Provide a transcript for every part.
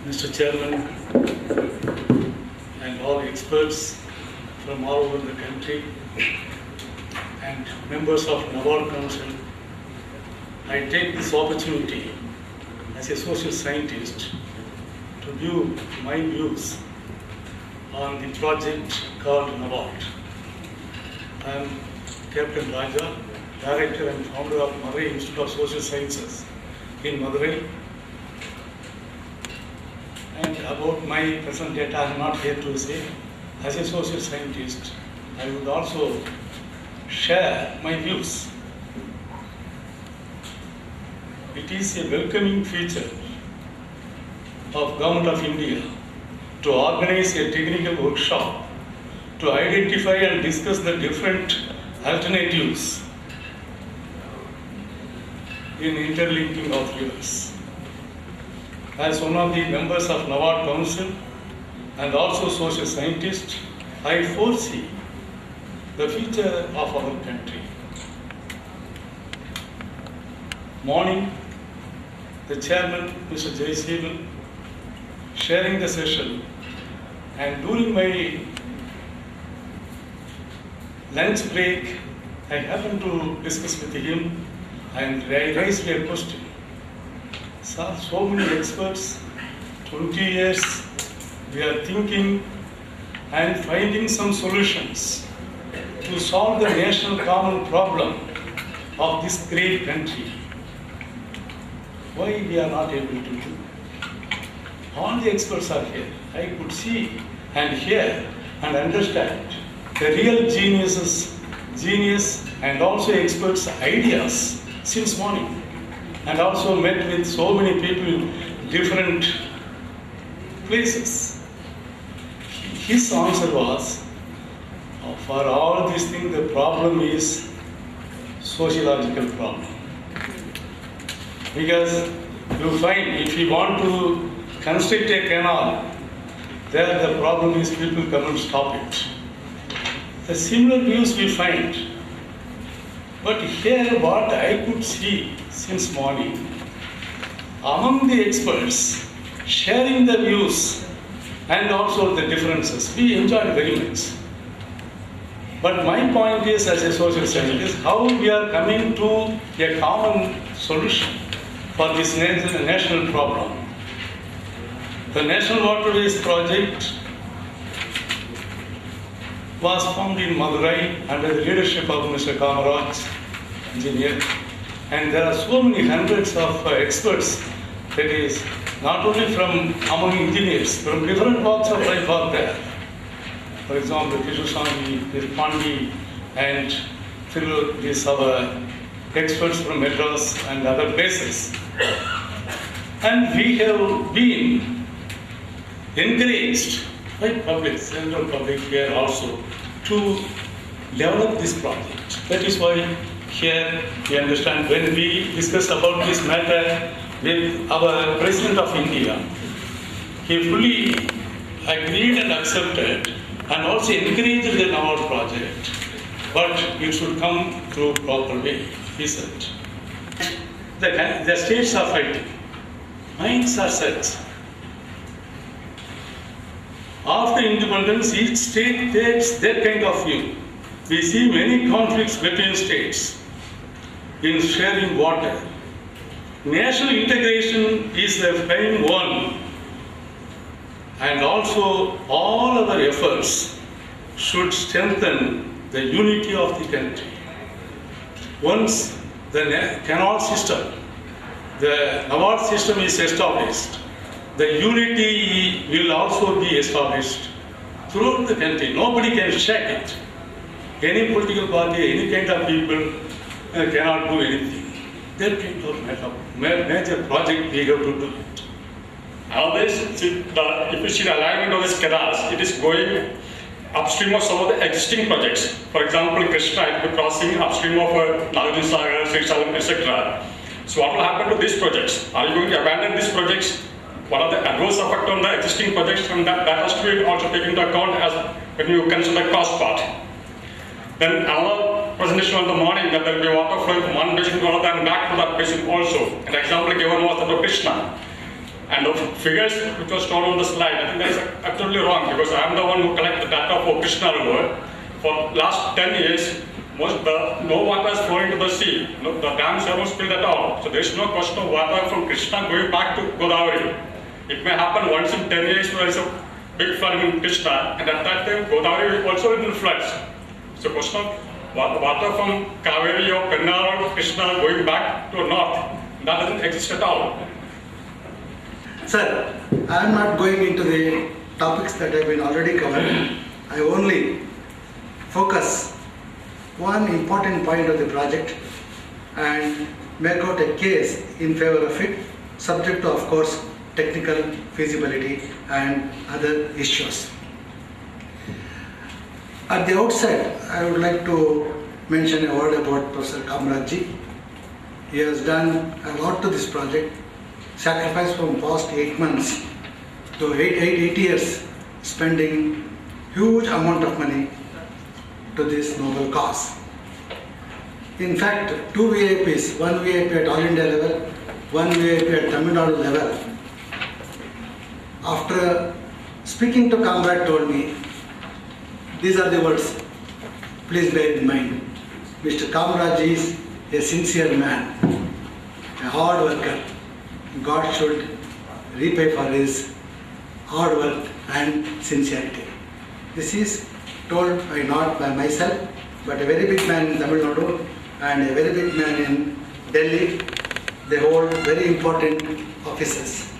Mr. Chairman, and all experts from all over the country, and members of Nawar Council, I take this opportunity as a social scientist to give my views on the project called Nawar. I am Captain Raja, Director and Founder of Madurai Institute of Social Sciences in Madurai. And about my present data, I am not here to say. As a social scientist, I would also share my views. It is a welcoming feature of Government of India to organize a technical workshop to identify and discuss the different alternatives in interlinking of rivers. As one of the members of Nawar Council and also social scientist, I foresee the future of our country. Morning, the chairman, Mr. Jayasheelan, sharing the session, and during my lunch break, I happened to discuss with him and raised a question. Sir, so many experts, 20 years, we are thinking and finding some solutions to solve the national common problem of this great country. Why we are not able to do? All the experts are here. I could see and hear and understand the real genius and also experts' ideas since morning. And also met with so many people in different places. His answer was, for all these things, the problem is sociological problem. Because you find if you want to construct a canal, there the problem is people come and stop it. The similar views we find. But here what I could see since morning, among the experts, sharing the views and also the differences, we enjoyed very much. But my point is, as a social scientist, how we are coming to a common solution for this national problem. The National Waterways project was formed in Madurai under the leadership of Mr. Kamaraj, engineer. And there are so many hundreds of experts, that is, not only from among engineers, from different walks of life are there. For example, Kishu Pandi, and these our experts from Madras and other places. And we have been encouraged by public, central public here also, to develop this project. That is why here we understand when we discuss about this matter with our President of India, he fully agreed and accepted and also encouraged the Nawar project. But it should come through proper way, he said. The states are fighting. Minds are set. After independence, each state takes their kind of view. We see many conflicts between states in sharing water. National integration is the prime one, and also all our efforts should strengthen the unity of the country. Once the canal system, the Nawar system is established, the unity will also be established throughout the country. Nobody can shake it. Any political party, any kind of people cannot do anything. That kind of major project we have to do it. Nowadays, if you see the alignment of these canals, it is going upstream of some of the existing projects. For example, Krishna, it will be crossing upstream of Nagarjuna Sagar, Sri Salam, etc. So what will happen to these projects? Are you going to abandon these projects? What are the adverse effect on the existing projects? And that has to be also taken into account as when you consider the cost part. Then another presentation on the morning that there will be water flowing from one basin to another and back to that basin also. An example given was that of Krishna. And the figures which was shown on the slide, I think that is absolutely wrong because I am the one who collected the data for Krishna River. For last 10 years, no water is flowing to the sea. No, the dams have not filled at all. So there is no question of water from Krishna going back to Godavari. It may happen once in 10 years where there is a big flood in Krishna, and at that time Godavari also will floods. So question of water from Kaveri or Pennar or Krishna going back to north, that doesn't exist at all. Sir, I am not going into the topics that have been already covered. I only focus one important point of the project and make out a case in favor of it, subject to, of course, technical feasibility and other issues. At the outset, I would like to mention a word about Professor Kamrajji. He has done a lot to this project, sacrificed from past 8 months to 8 years, spending huge amount of money to this noble cause. In fact, 2 VIPs, one VIP at All India level, one VIP at Tamil Nadu level. After speaking to Kamraj told me, these are the words, please bear in mind. Mr. Kamraj is a sincere man, a hard worker. God should repay for his hard work and sincerity. This is told not by myself, but a very big man in Tamil Nadu and a very big man in Delhi. They hold very important offices.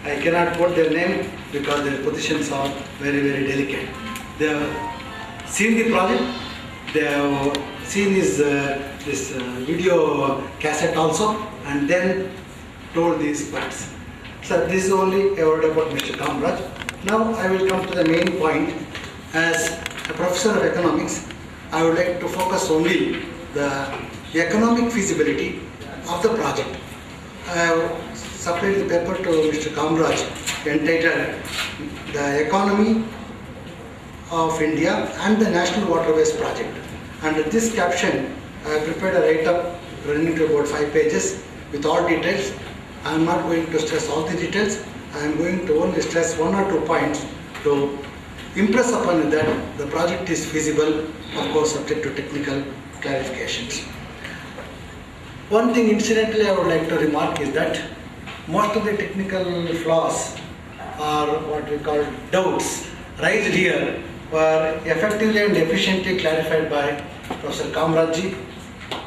I cannot quote their name because their positions are very, very delicate. They have seen the project, they have seen his this video cassette also, and then told these words. So this is only a word about Mr. Kamraj. Now I will come to the main point. As a professor of economics, I would like to focus only the economic feasibility of the project. I have supplied the paper to Mr. Kamraj entitled The Economy of India and the National Waterways Project. Under this caption, I have prepared a write-up running to about 5 pages with all details. I am not going to stress all the details. I am going to only stress 1 or 2 points to impress upon you that the project is feasible, of course subject to technical clarifications. One thing incidentally I would like to remark is that most of the technical flaws or what we call doubts raised here were effectively and efficiently clarified by Professor Kamrajji,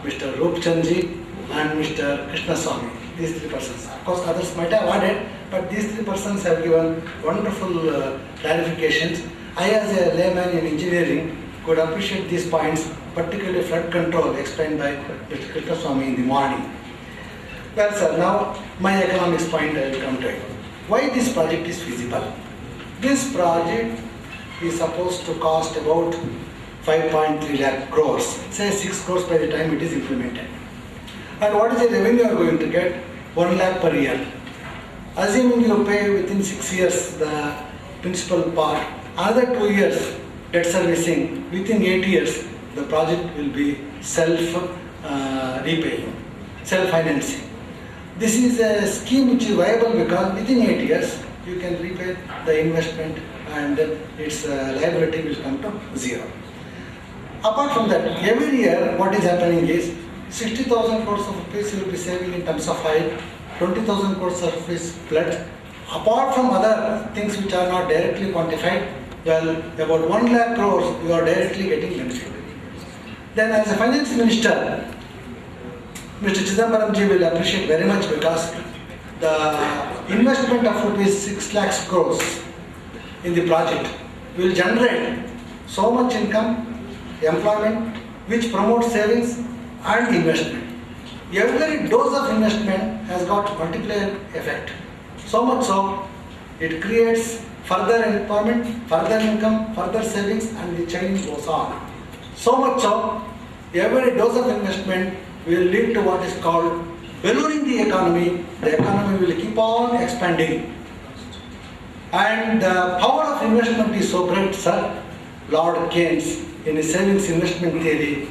Mr. Roopchandji and Mr. Krishnaswamy. These 3 persons. Of course others might have added, but these 3 persons have given wonderful clarifications. I as a layman in engineering could appreciate these points, particularly flood control explained by Mr. Krishnaswamy in the morning. Well sir, now my economics point I will come to it. Why this project is feasible? This project is supposed to cost about 5.3 lakh crores, say 6 crores by the time it is implemented. And what is the revenue you are going to get? 1 lakh per year. Assuming you pay within 6 years the principal part, another 2 years debt servicing, within 8 years the project will be self-repaying, self-financing. This is a scheme which is viable because within 8 years you can repay the investment and its liability will come to 0. Apart from that, every year what is happening is 60,000 crores of rupees you will be saving in terms of oil, 20,000 crores of rupees flood. Apart from other things which are not directly quantified, well, about 1 lakh crores you are directly getting benefit. Then as a finance minister, Mr. Chidambaramji will appreciate very much because the investment of rupees 6 lakhs crores in the project will generate so much income, employment, which promotes savings and investment. Every dose of investment has got multiplier effect. So much so, it creates further employment, further income, further savings, and the chain goes on. So much so, every dose of investment will lead to what is called ballooning the economy. The economy will keep on expanding. And the power of investment is so great, sir. Lord Keynes, in his savings investment theory,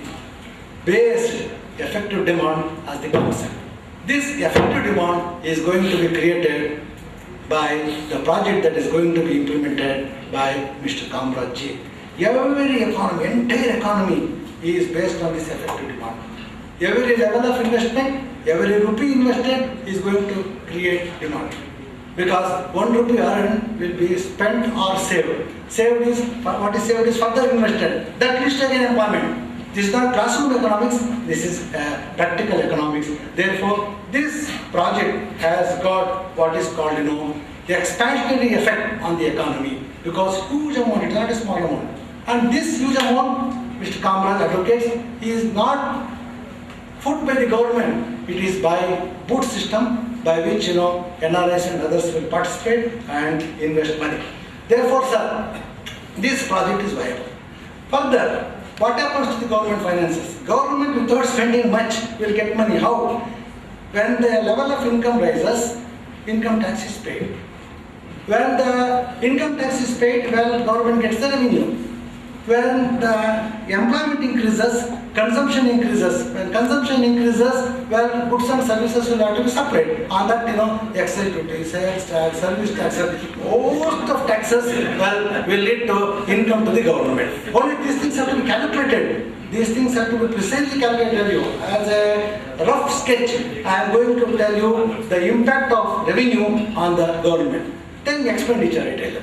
based effective demand as the concept. This effective demand is going to be created by the project that is going to be implemented by Mr. Kamraj ji. Every economy, entire economy is based on this effective demand. Every level of investment, every rupee invested is going to create demand. Because 1 rupee earned will be spent or saved. Saved is, what is saved is further invested. That leads to again employment. This is not classroom economics, this is practical economics. Therefore, this project has got what is called, expansionary effect on the economy. Because huge amount, it is not a small amount. And this huge amount, Mr. Kamraj advocates, is not put by the government. It is by boot system by which NRIs and others will participate and invest money. Therefore, sir, this project is viable. Further, what happens to the government finances? Government without spending much will get money. How? When the level of income rises, income tax is paid. When the income tax is paid, well, government gets the revenue. When the employment increases, consumption increases. When consumption increases, well, goods and services will have to be supplied. On that, excise duty, sales tax, service tax, most of taxes, well, will lead to income to the government. Only these things have to be calculated. These things have to be precisely calculated. As a rough sketch, I am going to tell you the impact of revenue on the government. Then expenditure, I tell you.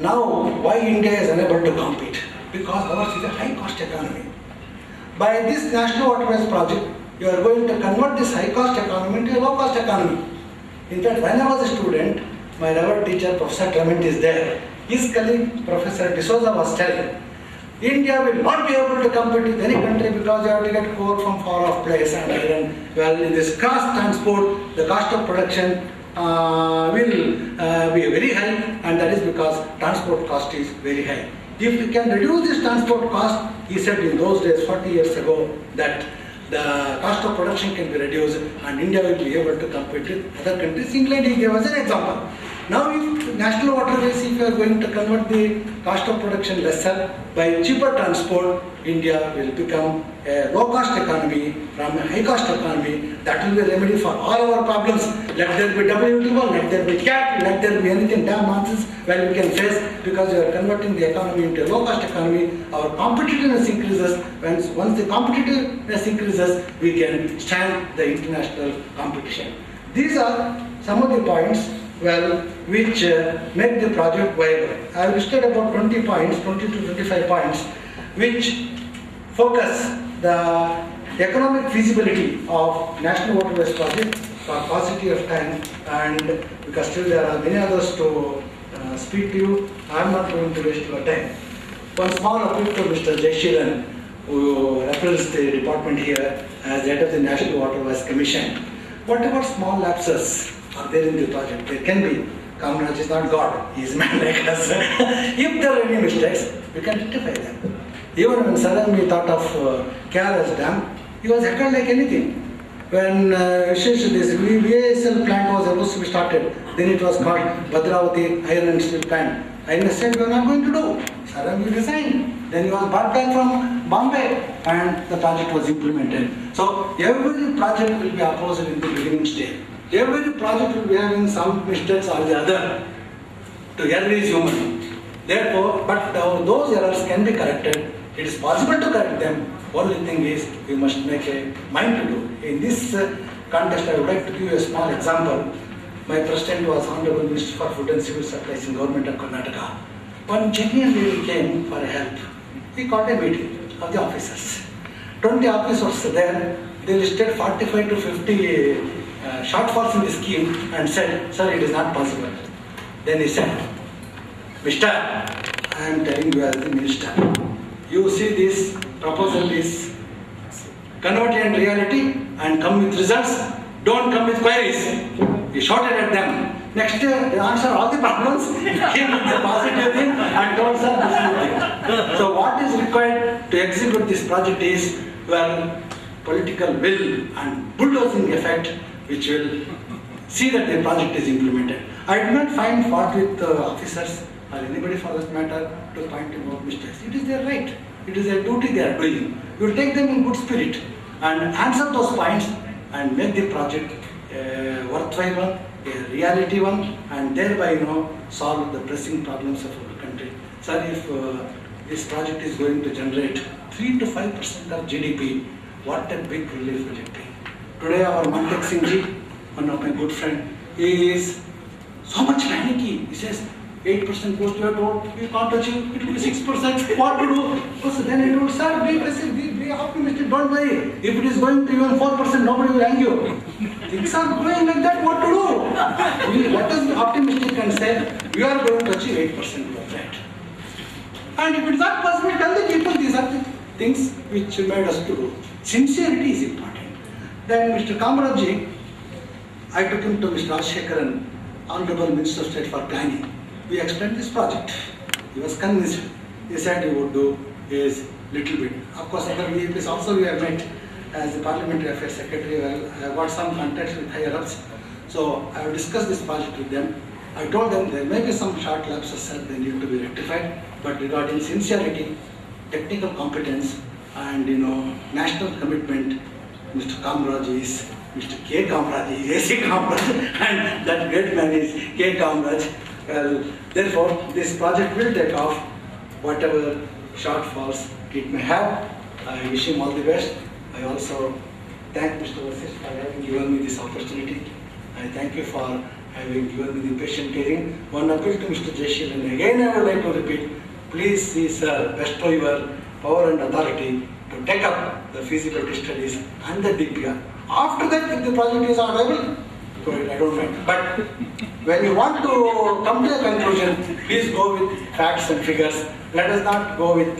Now, why India is unable to compete? Because ours is a high-cost economy. By this National Waterways project, you are going to convert this high-cost economy into a low-cost economy. In fact, when I was a student, my revered teacher, Professor Clement, is there. His colleague, Professor D'Souza, was telling, India will not be able to compete with any country because you have to get coal from far-off place and iron. Well, in this cross transport, the cost of production will be very high, and that is because transport cost is very high. If we can reduce this transport cost, he said in those days, 40 years ago, that the cost of production can be reduced and India will be able to compete with other countries. England, he gave us an example. Now, if National Waterways, if you are going to convert the cost of production lesser by cheaper transport, India will become a low-cost economy from a high-cost economy. That will be a remedy for all our problems. Let there be WTO, let there be CAT, let there be anything damn nonsense where we can face, because we are converting the economy into a low-cost economy. Our competitiveness increases. Once the competitiveness increases, we can stand the international competition. These are some of the points, well, which make the project viable. I have listed about 20 points, 20 to 25 points, which focus the economic feasibility of National Waterways project for paucity of time, and because still there are many others to speak to you, I am not going to waste your time. One small appeal to Mr. Jaishiran, who represents the department here as head of the National Waterways Commission. What about small lapses are there in the project? There can be. Kamraj is not God, he is man like us. If there are any mistakes, we can rectify them. Even when Sarangi thought of KRS Dam, he was heckled like anything. When this VASL plant was supposed to be started, then it was called Bhadravati Iron and Steel Plant. I said, we are not going to do. Sarangi resigned. Then he was brought back from Bombay and the project was implemented. So every project will be opposed in the beginning stage. Every project will be having some mistakes or the other. To err is human. Therefore, but those errors can be corrected. It is possible to correct them. Only thing is, we must make a mind to do. In this context, I would like to give you a small example. My president was Honorable Minister for Food and Civil Supplies in Government of Karnataka. One genuine lady came for help. We called a meeting of the officers. 20 officers there. They listed 45 to 50 shortfalls in the scheme and said, sir, it is not possible. Then he said, Mister, I am telling you as the minister, you see this proposal is converted in reality and come with results, don't come with queries. He shouted at them. Next year, they answered all the problems, came with the positive thing and told sir this is the thing. So what is required to execute this project is, well, political will and bulldozing effect, which will see that the project is implemented. I do not find fault with officers or anybody for that matter to point out mistakes. It is their right. It is their duty they are doing. We will take them in good spirit and answer those points and make the project worthwhile one a reality one, and thereby solve the pressing problems of our country. Sir, if this project is going to generate 3 to 5% of GDP, what a big relief will it be. Today our Mantek Singh ji, one of my good friend, he is so much panicky. He says, 8% goes to your road, we can't achieve, it will be 6%, what to do? So then I told, sir, be optimistic, don't worry. If it is going to even 4%, nobody will hang you. Things are going like that, what to do? Let us be optimistic and say, we are going to achieve 8% growth rate. And if it is not possible, tell the people these are the things which made us to do. Sincerity is important. Then Mr. Kamaraj, I took him to Mr. Rajshekaran, Honorable Minister of State for Planning. We explained this project. He was convinced. He said he would do is little bit. Of course, other VIPs also we have met as the Parliamentary Affairs Secretary. Well, I have got some contacts with higher ups. So I have discussed this project with them. I told them there may be some short lapses that they need to be rectified, but regarding sincerity, technical competence, and national commitment, Mr. Kamaraj is Mr. K. Kamaraj is AC Kamaraj, and that great man is K. Kamaraj. Well, therefore, this project will take off, whatever shortfalls it may have. I wish him all the best. I also thank Mr. Vasist for having given me this opportunity. I thank you for having given me the patient hearing. One appeal to Mr. Jayashil, and again I would like to repeat, please see, sir, bestow your power and authority to take up the feasibility studies and the DPR. After that, if the project is not viable, go ahead, I don't mind. But when you want to come to a conclusion, please go with facts and figures. Let us not go with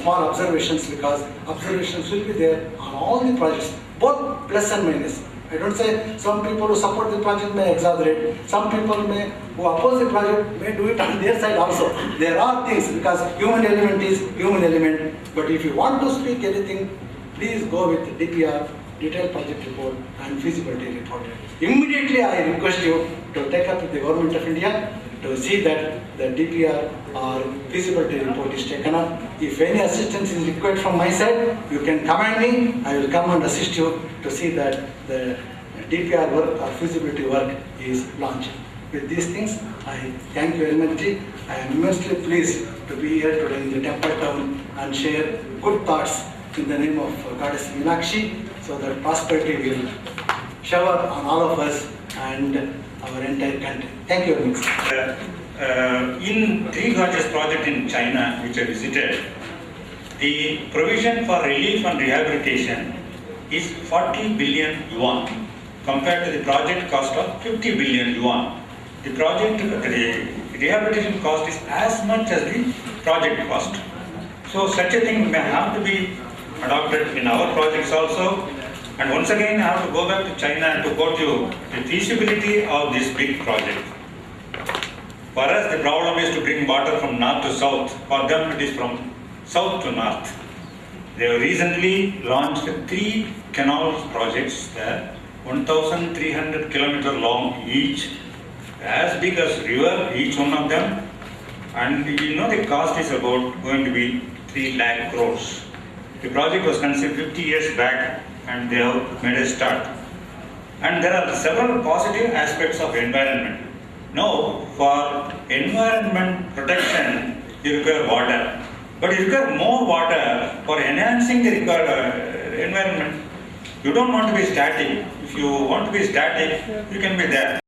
small observations, because observations will be there on all the projects, both plus and minus. I don't say some people who support the project may exaggerate, some people who oppose the project may do it on their side also. There are things, because human element is human element. But if you want to speak anything, please go with DPR, detailed project report, and feasibility report. Immediately I request you to take up with the Government of India to see that the DPR or feasibility report is taken up. If any assistance is required from my side, you can command me. I will come and assist you to see that the DPR work or feasibility work is launched. With these things, I thank you very much. I am immensely pleased to be here today in the temple town and share good thoughts in the name of Goddess Meenakshi, so that prosperity will shower on all of us and our entire country. Thank you very much. In Three Gorges project in China, which I visited, the provision for relief and rehabilitation is 40 billion yuan compared to the project cost of 50 billion yuan. The rehabilitation cost is as much as the project cost. So such a thing may have to be adopted in our projects also. And once again, I have to go back to China and to quote you the feasibility of this big project. For us, the problem is to bring water from north to south. For them, it is from south to north. They have recently launched 3 canal projects there, 1,300 kilometers long each, as big as river, each one of them. And the cost is about going to be 3 lakh crores. The project was conceived 50 years back, and they have made a start. And there are several positive aspects of environment. Now, for environment protection, you require water. But you require more water for enhancing the environment. You don't want to be static. If you want to be static, you can be there.